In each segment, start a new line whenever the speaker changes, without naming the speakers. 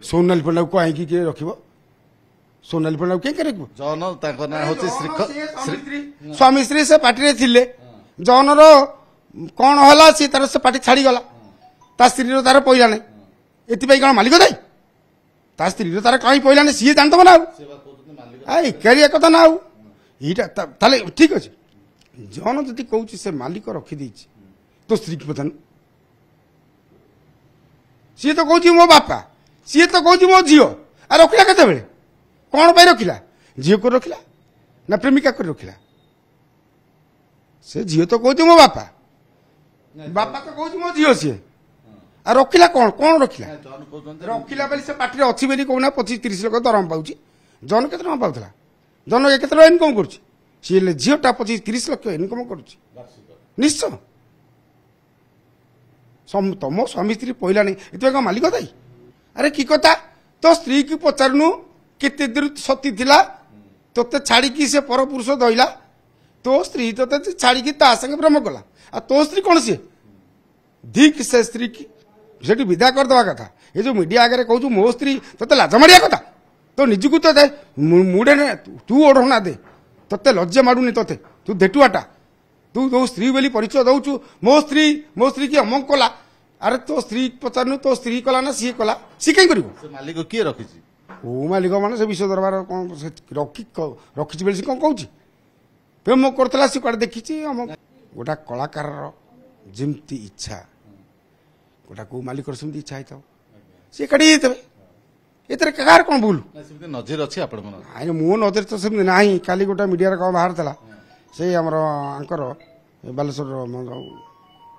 सोनाली पंडा को आईकी किए रखिबो सोनाली पंडा के रखिबो
जन ताको ना होची
स्वामी स्त्री से पार्टी रे थिले जन रो कौन होला सी तार से पार्टी छाड़ी गला ता स्त्री रो तार पइला नै एति पई कोन मालिक दाई ता स्त्री रो तार कहीं पइला नै सी जानतो ना आई करिया कथा ना इटा ताले ठीक अछि जन जति कहउची से मालिक रखि दैछि तो स्त्री की पतन सी तो कहउची मो बापा सी तो कहउची मो जियो आ रखिला केते बेले कौन पाई रखिला झील को रखिला ना प्रेमिका को रखिला से झील तो कहते मो बापा बापा तो कहते मो झील सी आ रखिला कौन कौन रखिला रखिला बेली से पार्टी रे अछि बेली कहना 25-30 लाख दरम पाउची जन केते टका पाउथला जन केते टका इनकम करछि सी ले झीलटा 25-30 लाख इनकम करछि निश्चय तम स्वामी स्त्री पइला नै एते का मालिक दाई अरे की कथा तो स्त्री की पचारनु केते दूर सती थिला तोते छाड़ी की से पर पुरुष दइला तो स्त्री तोते छाड़ी की ता संगे प्रेम कला आ तो स्त्री कोन से धिक से स्त्री की जेटी विदा कर दवा कथा ए जो मीडिया आगे कहू मो स्त्री तोते लाज मारिया कथा तो निजकु तो दे मुडे ने तू ओढना दे तोते लज्जा माडुनी तोते तू देटुआटा तू जो स्त्री बेली परिचय दउचु मो स्त्री की अमंग कला अरे तो स्त्री पचारनु तो स्त्री कला ना सी कला सी कहीं करिवो
से मालिक किए रखिछि
ओ मालिक माने से विश्व दरबार कौन रखी बेली कौन कहूँ प्रेम करतला सी कड़े देखी गोटा कलाकार जमती इच्छा गोटा को मालिक सेमती इच्छा होता सी काढ़ी एतर कार कौन भूल
नजर अच्छी आपण
आई मो नजर तो सेमती ना काली गोटा मीडिया कौन बाहर था से आमर आंकर बालेश्वर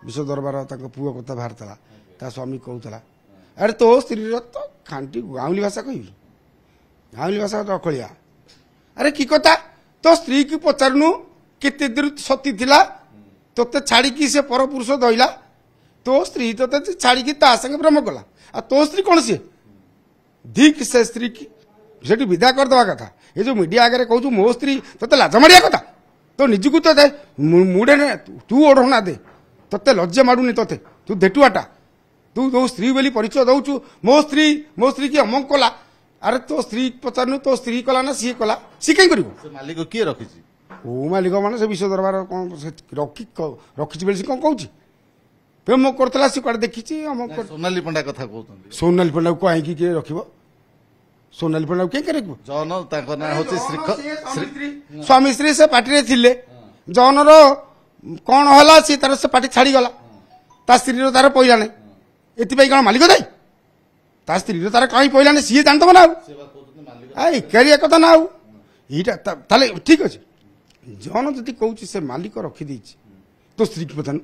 विश्व दरबार पुओ कथा बाहर था ता स्वामी कहूला अरे तो स्त्री तो खांटी गाँवली भाषा कह गाँवली भाषा रखलिया अरे की कथा तो स्त्री की पचारनु केते दूर सती थिला तोते छाड़ी की से पर पुरुष दइला तो स्त्री तोते छाड़ी की ता संगे प्रेम कला आ तो स्त्री कोन से धिक से स्त्री की जेटी विदा कर दवा कथा ए जो मीडिया आगे कहू मो स्त्री तोते लाज मारिया कथा तो निजकु तो दे मुडे ने तू ओढना दे तोते लज्जा माडुनी तोते तू देटुआटा तू जो स्त्री बेली परिचय दउचु मो स्त्री की अमंग कला अरे तो स्त्री पचारनु तो स्त्री कला ना सी कला सी कहीं करिवो
से मालिक किए रखिछि
ओ मालिक माने से विश्व दरबार कौन रखी बेली कौन कहूँ प्रेम करतला सी कड़े देखी
सोनाली पंडा कथा कहउतन
सोनाली पंडा को आईकी किए रखिबो सोनाली पंडा के रखिबो
जन ताको ना होची
स्वामी स्त्री से पार्टी रे थिले जन रो कौन होला सी तार से पार्टी छाड़ी गला ता स्त्री रो तार पइला नै एति पई कोन मालिक दाई ता स्त्री रो तार कहीं पइला नै सी जानतो ना आई करिया कथा ना इटा ताले ठीक अछि जन जति कहउची से मालिक रखि दैछि तो स्त्री की पतन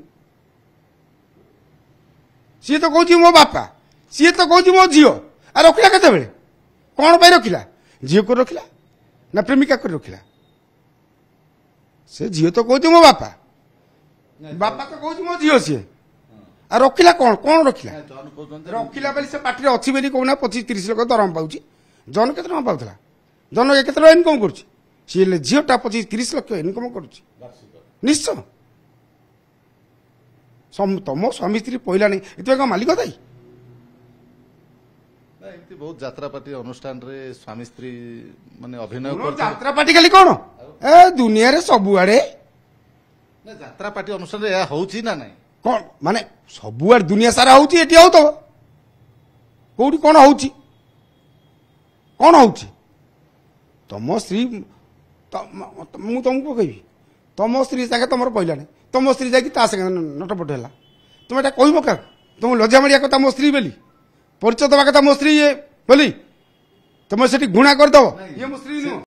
सी तो कहउची मो बापा सी तो कहउची मो जियो आ रखिला केते बेले कौन पाई रखिला झील को रखिला ना प्रेमिका को रखिला से झील तो कहउची मो बापा बापा तो कहउची मो जियो सी आ रखिला कौन कौन रखिला रखिला बेली से पार्टी रे अछि बेली कहना 25-30 लाख दरम पाउची जन केते टका पाउथला जन केते टका इनकम करछि सी ले झीलटा 25-30 लाख इनकम करछि निश्चय तम स्वामी स्त्री पइला नै एते का मालिक दाई
एमती बहुत यात्रा पार्टी अनुष्ठान रे स्वामी स्त्री माने अभिनय
यात्रा पार्टी खाली कौन ए दुनिया रे सब आड़े
ना यात्रा पार्टी अनुष्ठान रे या होउची ना नै
कौन माने सबुआर दुनिया सारा होउची एटी हो तो कोठी कौन होउची तम स्त्री मु तुमको कहबी तम स्त्री संगे तुम पहला नहीं तुम स्त्री जाकि ता संगे नटपट है तुम एटा कहबो का तुम लज्जा मारिया कथा मो स्त्री बेली परिचय दवा कथा मो स्त्री ये बोली तुम सेठी गुणा कर दो ये मो स्त्री नु